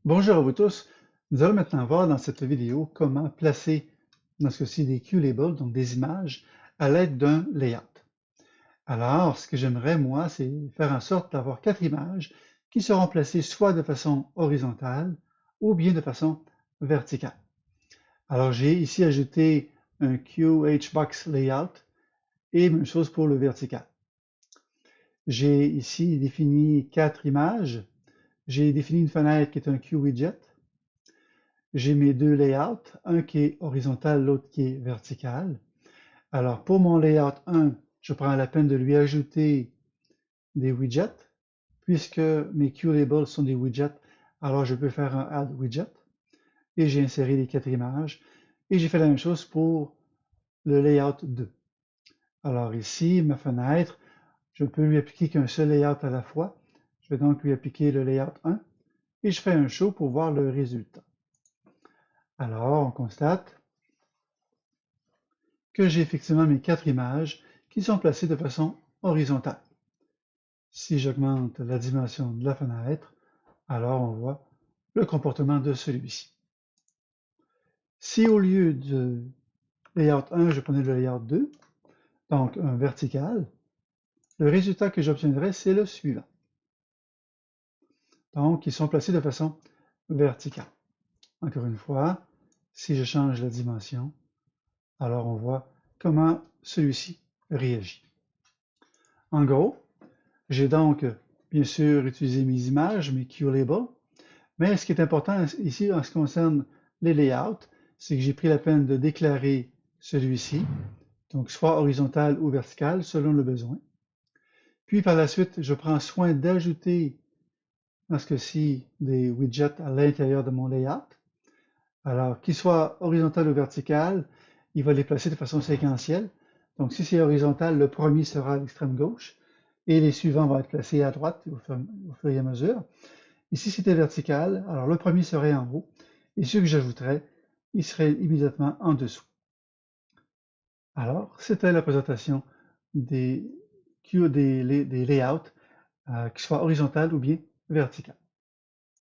Bonjour à vous tous. Nous allons maintenant voir dans cette vidéo comment placer, dans ce cas-ci, des Q-labels, donc des images, à l'aide d'un layout. Alors, ce que j'aimerais, moi, c'est faire en sorte d'avoir 4 images qui seront placées soit de façon horizontale ou bien de façon verticale. Alors, j'ai ici ajouté un QHBox layout et même chose pour le vertical. J'ai ici défini 4 images. J'ai défini une fenêtre qui est un QWidget. J'ai mes 2 layouts, un qui est horizontal, l'autre qui est vertical. Alors, pour mon layout 1, je prends la peine de lui ajouter des widgets. Puisque mes QLabels sont des widgets, alors je peux faire un Add Widget. Et j'ai inséré les 4 images. Et j'ai fait la même chose pour le layout 2. Alors ici, ma fenêtre, je ne peux lui appliquer qu'un seul layout à la fois. Je vais donc lui appliquer le layout 1 et je fais un show pour voir le résultat. Alors, on constate que j'ai effectivement mes 4 images qui sont placées de façon horizontale. Si j'augmente la dimension de la fenêtre, alors on voit le comportement de celui-ci. Si au lieu de layout 1, je prenais le layout 2, donc un vertical, le résultat que j'obtiendrai, c'est le suivant. Donc, ils sont placés de façon verticale. Encore une fois, si je change la dimension, alors on voit comment celui-ci réagit. En gros, j'ai donc bien sûr utilisé mes images, mes QLabels, mais ce qui est important ici en ce qui concerne les layouts, c'est que j'ai pris la peine de déclarer celui-ci, donc soit horizontal ou vertical selon le besoin. Puis par la suite, je prends soin d'ajouter, dans ce cas-ci, des widgets à l'intérieur de mon layout. Alors, qu'il soit horizontal ou vertical, il va les placer de façon séquentielle. Donc, si c'est horizontal, le premier sera à l'extrême gauche et les suivants vont être placés à droite au fur et à mesure. Et si c'était vertical, alors le premier serait en haut et ceux que j'ajouterais, ils seraient immédiatement en dessous. Alors, c'était la présentation des layouts, qu'ils soient horizontal ou bien vertical.